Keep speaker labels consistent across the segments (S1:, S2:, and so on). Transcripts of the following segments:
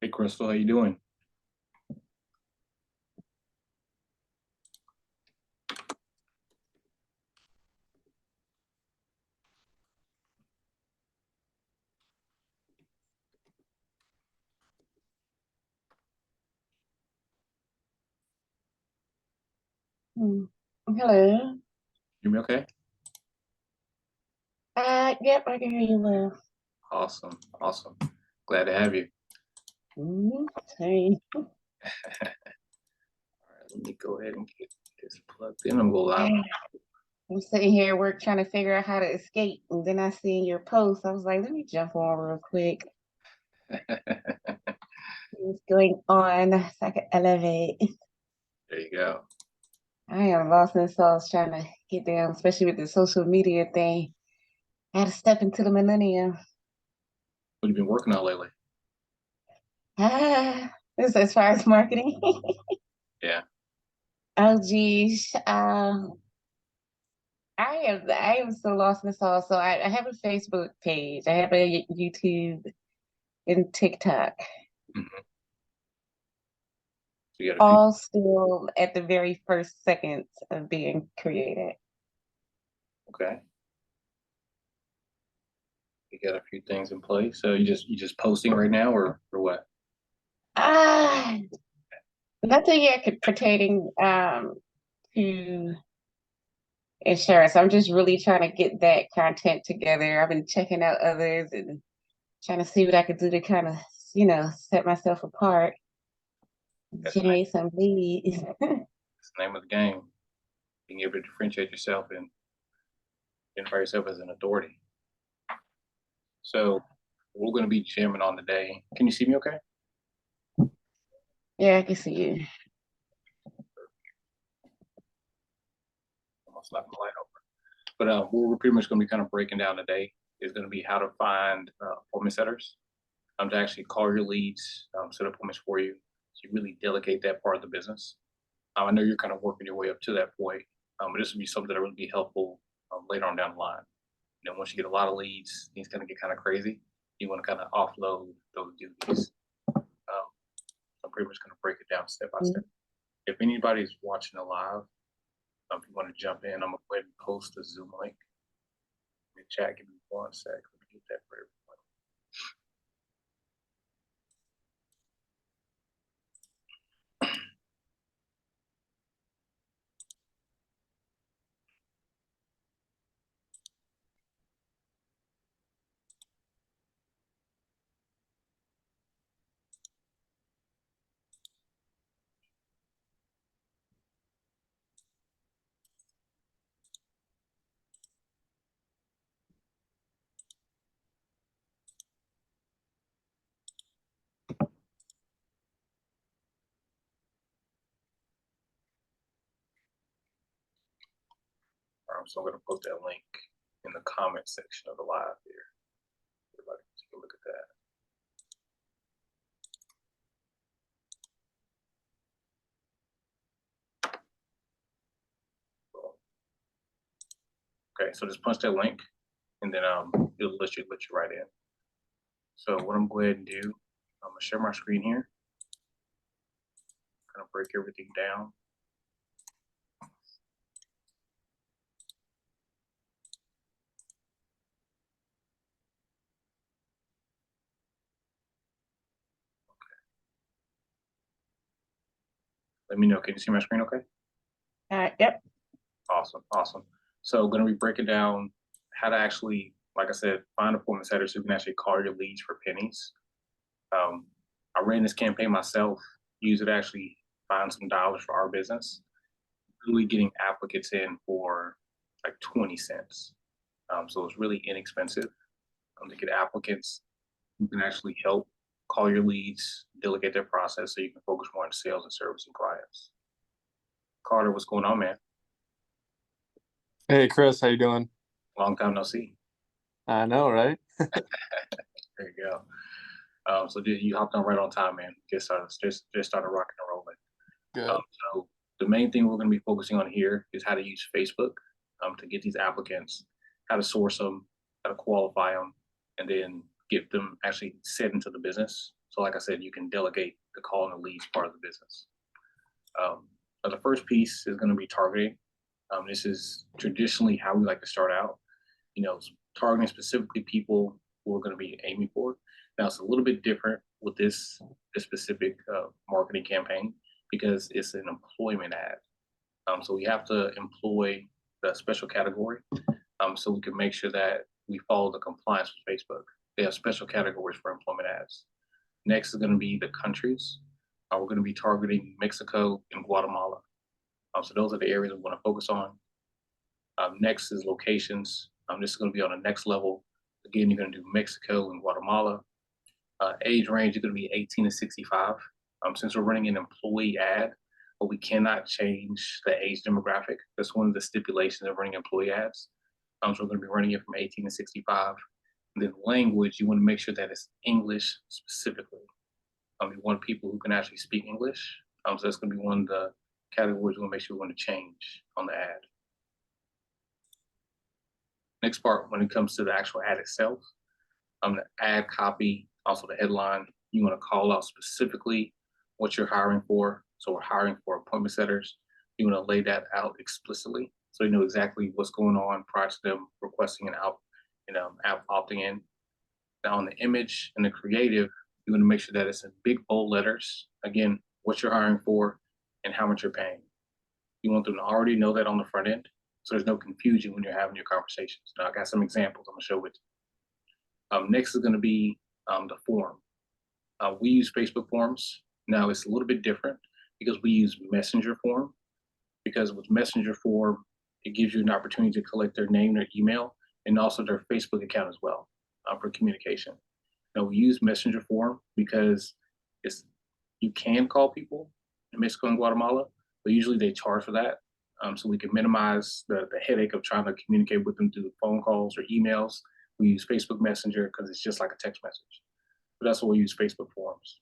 S1: Hey, Crystal, how you doing?
S2: Mm. Hello.
S1: You me okay?
S2: Yep, I can hear you well.
S1: Awesome, awesome. Glad to have you.
S2: Same.
S1: All right, let me go ahead and get this plugged in. I'm going live.
S2: I'm sitting here work trying to figure out how to escape, and then I seen your post. I was like, let me jump on real quick. What's going on so I can elevate?
S1: There you go.
S2: I am lost in sauce trying to get down, especially with the social media thing. I had to step into the millennium.
S1: What have you been working on lately?
S2: This as far as marketing.
S1: Yeah.
S2: Oh geez. I am so lost in the sauce. So I have a Facebook page. I have a YouTube and TikTok.
S1: hmm So you got a few.
S2: All still at the very first seconds of being created.
S1: Okay. You got a few things in place. So you just posting right now, or what?
S2: Ah, nothing yet pertaining to insurance. I'm just really trying to get that content together. I've been checking out others and trying to see what I could do to kind of, set myself apart,
S1: That's
S2: generate some leads.
S1: the name of the game. Being able to differentiate yourself and identify yourself as an authority. So we're going to be jamming on today. Can you see me okay?
S2: Yeah, I can see you.
S1: Almost knocked my light over. But what we're pretty much going to be kind of breaking down today is going to be how to find appointment setters, to actually call your leads, set appointments for you. So you really delegate that part of the business. I know you're kind of working your way up to that point, but this would be something that would be helpful later on down the line. And then once you get a lot of leads, things kind of get kind of crazy. You want to kind of offload those duties. I'm pretty much going to break it down step by step. If anybody's watching a live, if you want to jump in, I'm going to go ahead and post the Zoom link in the chat. Give me 1 sec. Let me get that for everyone. So I'm going to post that link in the comment section of the live here. Everybody can take a look at that. Okay, so just punch that link, and then it'll let you right in. So what I'm going to go ahead and do, I'm gonna share my screen here, kind of break everything down. Let me know. Can you see my screen okay?
S2: Yep.
S1: Awesome, awesome. So going to be breaking down how to actually, like I said, find appointment setters who can actually call your leads for pennies. I ran this campaign myself, use it to actually find some dollars for our business. Really getting applicants in for like 20 cents. So it's really inexpensive to get applicants who can actually help call your leads, delegate their process so you can focus more on sales and servicing clients. Carter, what's going on, man?
S3: Hey Chris, how you doing?
S1: Long time no see.
S3: I know, right?
S1: There you go. So you hopped on right on time, man. Just started rocking and rolling.
S3: Good.
S1: So the main thing we're going to be focusing on here is how to use Facebook to get these applicants, how to source them, how to qualify them, and then get them actually set into the business So like I said, you can delegate the call and the leads part of the business. The first piece is going to be targeting. This is traditionally how we like to start out, targeting specifically people who we're going to be aiming for. Now it's a little bit different with this specific marketing campaign because it's an employment ad. So we have to employ the special category so we can make sure that we follow the compliance with Facebook. They have special categories for employment ads. Next is going to be the countries. We're going to be targeting Mexico and Guatemala. So those are the areas we want to focus on. Next is locations. This is going to be on the next level. Again, you're going to do Mexico and Guatemala. Age range is going to be 18 to 65. Since we're running an employee ad, but we cannot change the age demographic. That's one of the stipulations of running employee ads. So we're going to be running it from 18 to 65. And then language, you want to make sure that it's English specifically. We want people who can actually speak English. So that's going to be one of the categories we want to make sure we want to change on the ad. Next part, when it comes to the actual ad itself, the ad copy, also the headline, you want to call out specifically what you're hiring for. So we're hiring for appointment setters. You want to lay that out explicitly so you know exactly what's going on prior to them requesting an app opting in. Now on the image and the creative, you want to make sure that it's in big bold letters. Again, what you're hiring for and how much you're paying. You want them to already know that on the front end, so there's no confusion when you're having your conversations. Now I got some examples I'm gonna show with you. Next is gonna be the form. We use Facebook forms. Now it's a little bit different because we use Messenger form, because with Messenger form, it gives you an opportunity to collect their name, their email, and also their Facebook account as well for communication. Now we use Messenger form because you can call people in Mexico and Guatemala, but usually they charge for that. So we can minimize the headache of trying to communicate with them through phone calls or emails. We use Facebook Messenger because it's just like a text message. But that's what we use Facebook forms.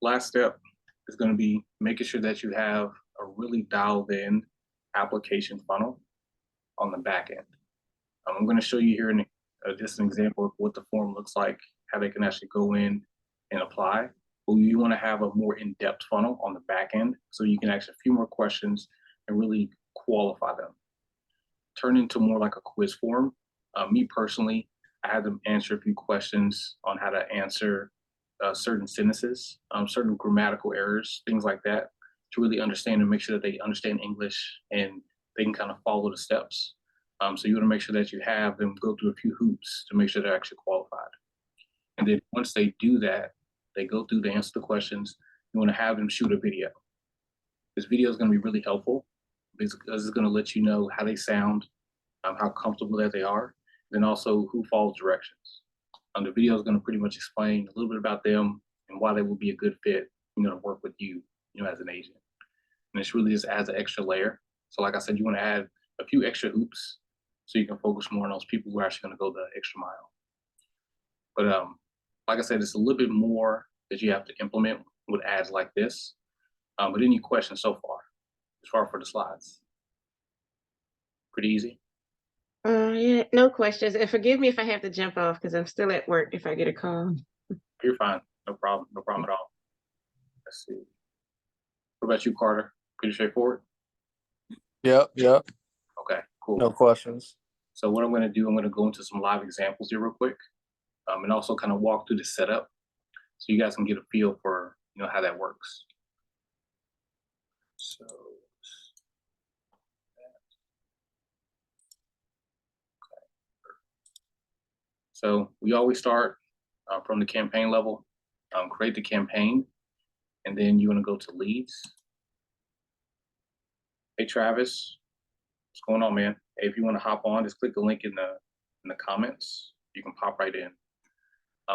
S1: Last step is going to be making sure that you have a really dialed in application funnel on the back end. I'm going to show you here just an example of what the form looks like, how they can actually go in and apply. But you want to have a more in-depth funnel on the back end so you can ask a few more questions and really qualify them. Turn into more like a quiz form. Me personally, I had them answer a few questions on how to answer certain sentences, certain grammatical errors, things like that, to really understand and make sure that they understand English and they can kind of follow the steps. So you want to make sure that you have them go through a few hoops to make sure they're actually qualified. And then once they do that, they go through to answer the questions, you want to have them shoot a video. This video is going to be really helpful because it's going to let you know how they sound, how comfortable that they are, then also who follows directions. The video is going to pretty much explain a little bit about them and why they will be a good fit, to work with you, as an agent. And this really just adds an extra layer. So like I said, you want to add a few extra hoops so you can focus more on those people who are actually going to go the extra mile. But like I said, it's a little bit more that you have to implement with ads like this. But any questions so far, as far for the slides? Pretty easy.
S4: Yeah, no questions. And forgive me if I have to jump off because I'm still at work if I get a call.
S1: You're fine. No problem. No problem at all. Let's see. What about you, Carter? Pretty straightforward?
S3: Yep.
S1: Okay, cool.
S3: No questions.
S1: So what I'm going to do, I'm going to go into some live examples here real quick, and also kind of walk through the setup so you guys can get a feel for, how that works. So we always start from the campaign level, create the campaign, and then you want to go to leads. Hey, Travis, what's going on, man? Hey, if you want to hop on, just click the link in the comments. You can pop right in.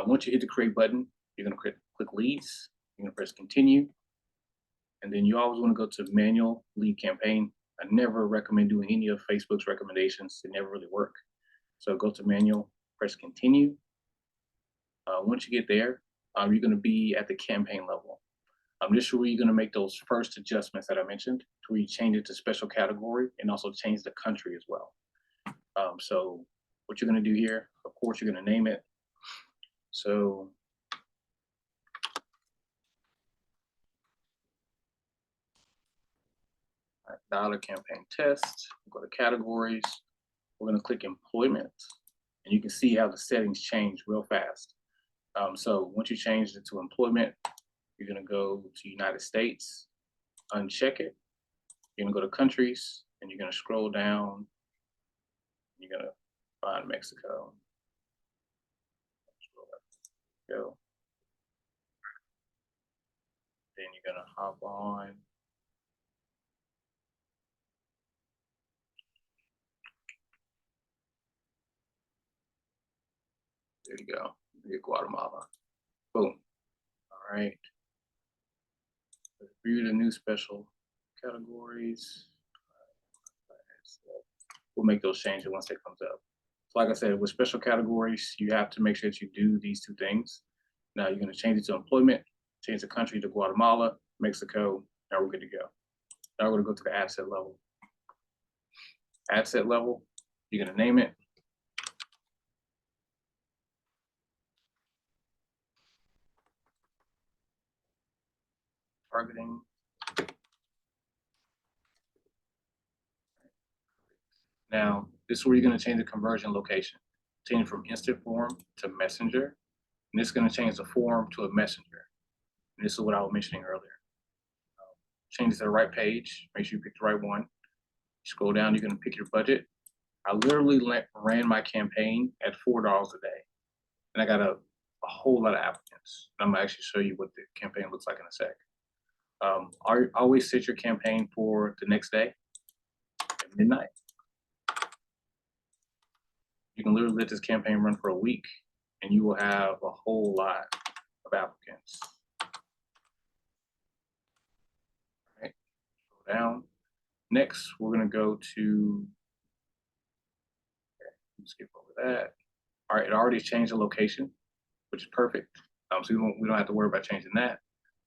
S1: Once you hit the create button, you're going to click leads. You're going to press continue. And then you always want to go to manual lead campaign. I never recommend doing any of Facebook's recommendations. They never really work. So go to manual, press continue. Once you get there, you're going to be at the campaign level. This is where you're going to make those first adjustments that I mentioned, to where you change it to special category and also change the country as well. So what you're going to do here, of course, you're going to name it. So dollar campaign test, go to categories. We're going to click employment, and you can see how the settings change real fast. So once you change it to employment, you're going to go to United States, uncheck it. You're going to go to countries, and you're going to scroll down. You're going to find Mexico. Go. Then you're going to hop on. There you go. Get Guatemala. Boom. All right. View the new special categories. We'll make those changes once it comes up. So like I said, with special categories, you have to make sure that you do these two things. Now you're going to change it to employment, change the country to Guatemala, Mexico. Now we're good to go. Now we're going to go to the ad set level. Ad set level, you're going to name it. Targeting. Now, this is where you're going to change the conversion location. Change it from instant form to messenger. And this is going to change the form to a messenger. And this is what I was mentioning earlier. Change it to the right page. Make sure you pick the right one. Scroll down, you're going to pick your budget. I literally ran my campaign at $4 a day. And I got a whole lot of applicants. I'm going to actually show you what the campaign looks like in a sec. Always set your campaign for the next day at midnight. You can literally let this campaign run for a week, and you will have a whole lot of applicants. All right, go down. Next, we're going to go to, skip over that. All right, it already changed the location, which is perfect. So we don't have to worry about changing that.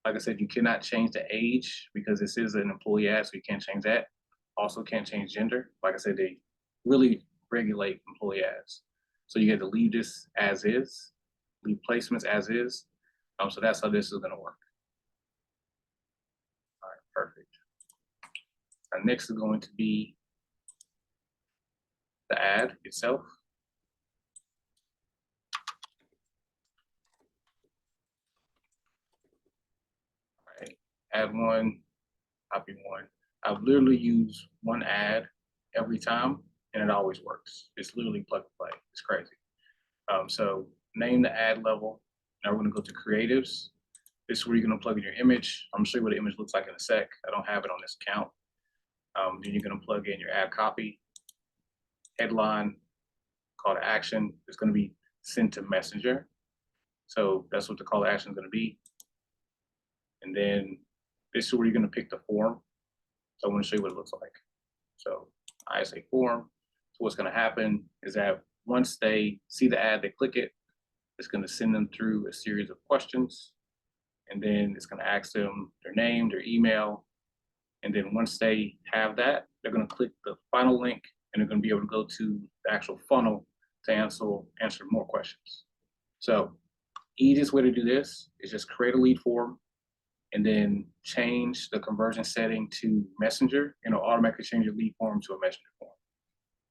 S1: Like I said, you cannot change the age because this is an employee ad, so you can't change that. Also can't change gender. Like I said, they really regulate employee ads. So you get to leave this as is, leave placements as is. So that's how this is going to work. All right, perfect. Next is going to be the ad itself. All right, add one, copy one. I've literally used one ad every time, and it always works. It's literally plug and play. It's crazy. So name the ad level. Now we're going to go to creatives. This is where you're going to plug in your image. I'm going to show you what the image looks like in a sec. I don't have it on this account. Then you're going to plug in your ad copy, headline, call to action. It's going to be sent to Messenger. So that's what the call to action is going to be. And then this is where you're going to pick the form. So I want to show you what it looks like. So I say form. So what's going to happen is that once they see the ad, they click it, it's going to send them through a series of questions. And then it's going to ask them their name, their email. And then once they have that, they're going to click the final link, and they're going to be able to go to the actual funnel to answer more questions. So easiest way to do this is just create a lead form and then change the conversion setting to Messenger, and it'll automatically change your lead form to a Messenger form.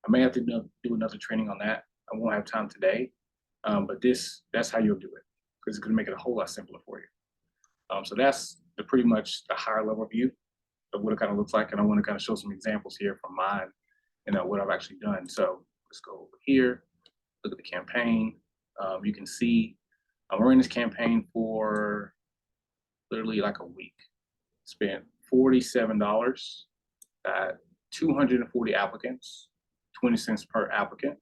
S1: I may have to do another training on that. I won't have time today, but that's how you'll do it, because it's going to make it a whole lot simpler for you. So that's pretty much the higher level view of what it kind of looks like, and I want to kind of show some examples here from mine and what I've actually done. So let's go over here, look at the campaign. You can see I'm running this campaign for literally like a week. Spent $47, got 240 applicants, 20 cents per applicant.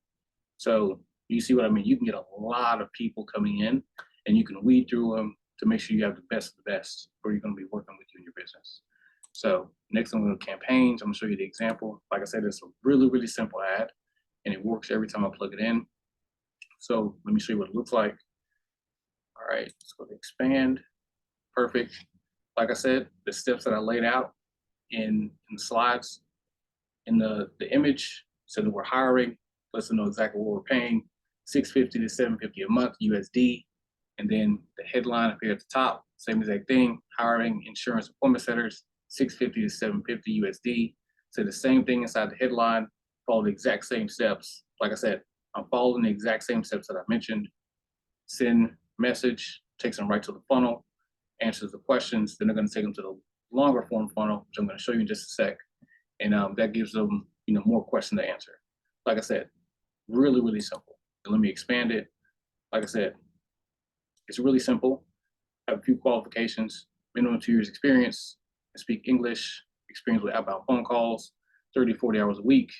S1: So you see what I mean? You can get a lot of people coming in, and you can weed through them to make sure you have the best of the best where you're going to be working with you in your business. So next, I'm going to campaigns. I'm going to show you the example. Like I said, it's a really, really simple ad, and it works every time I plug it in. So let me show you what it looks like. All right, let's go to expand. Perfect. Like I said, the steps that I laid out in the slides, in the image, so that we're hiring, lets them know exactly what we're paying, $650 to $750 a month USD. And then the headline up here at the top, same exact thing, hiring insurance appointment setters, 650 to 750 USD. So the same thing inside the headline, follow the exact same steps. Like I said, I'm following the exact same steps that I mentioned. Send message, takes them right to the funnel, answers the questions. Then they're going to take them to the longer form funnel, which I'm going to show you in just a sec. And that gives them, more questions to answer. Like I said, really, really simple. And let me expand it. Like I said, it's really simple. Have a few qualifications, minimum 2 years experience, speak English, experience with outbound phone calls, 30, 40 hours a week,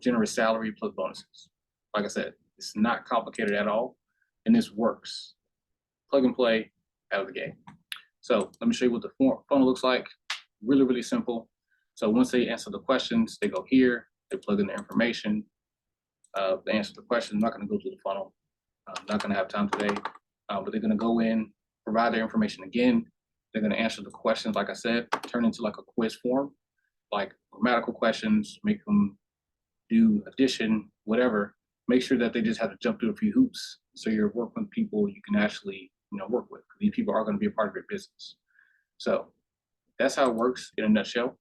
S1: generous salary plus bonuses. Like I said, it's not complicated at all. And this works. Plug and play out of the gate. So let me show you what the funnel looks like. Really, really simple. So once they answer the questions, they go here, they plug in the information, they answer the question. I'm not going to go through the funnel. I'm not going to have time today, but they're going to go in, provide their information again. They're going to answer the questions, like I said, turn into like a quiz form, like grammatical questions, make them do addition, whatever. Make sure that they just have to jump through a few hoops. So you're working with people you can actually, work with. These people are going to be a part of your business. So that's how it works in a nutshell.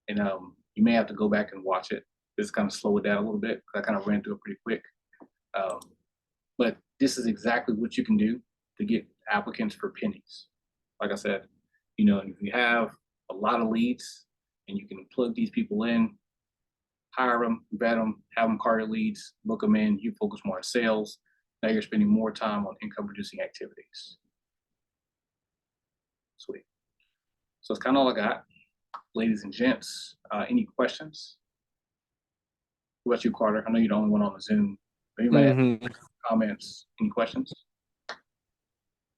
S1: And you may have to go back and watch it. Just kind of slow it down a little bit, because I kind of ran through it pretty quick. But this is exactly what you can do to get applicants for pennies. Like I said, if you have a lot of leads and you can plug these people in, hire them, vet them, have them call your leads, book them in, you focus more on sales. Now you're spending more time on income producing activities. Sweet. So it's kind of all I got. Ladies and gents, any questions? What about you, Carter? I know you're the only one on the Zoom. Anybody have any comments? Any questions?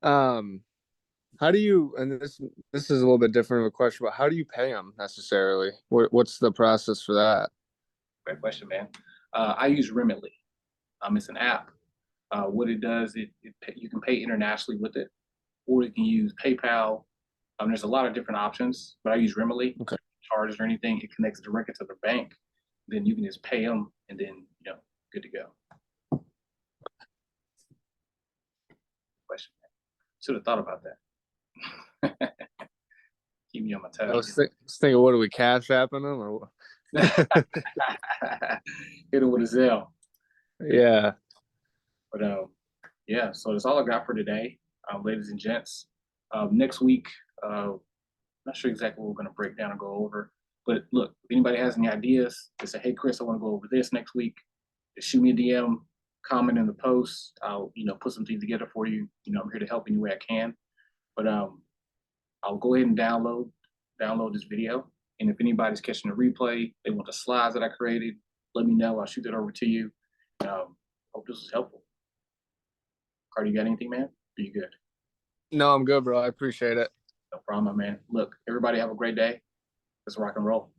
S3: How do you, and this is a little bit different of a question, but how do you pay them necessarily? What's the process for that?
S1: Great question, man. I use Remitly. It's an app. What it does, you can pay internationally with it, or you can use PayPal. There's a lot of different options, but I use Remitly.
S3: Okay.
S1: Charges or anything, it connects directly to the bank. Then you can just pay them, and then good to go. Question. Should have thought about that. Keep me on my toes.
S3: I was thinking, what are we cash apping them or what?
S1: Hit it with a Zelle.
S3: Yeah.
S1: But yeah, so that's all I got for today, ladies and gents. Next week, not sure exactly what we're going to break down and go over. But look, if anybody has any ideas, they say, hey, Chris, I want to go over this next week. Just shoot me a DM, comment in the post. I'll, put some things together for you. I'm here to help any way I can. But I'll go ahead and download this video. And if anybody's catching the replay, they want the slides that I created, let me know. I'll shoot that over to you. Hope this was helpful. Carter, you got anything, man? Are you good?
S3: No, I'm good, bro. I appreciate it.
S1: No problem, man. Look, everybody have a great day. Let's rock and roll.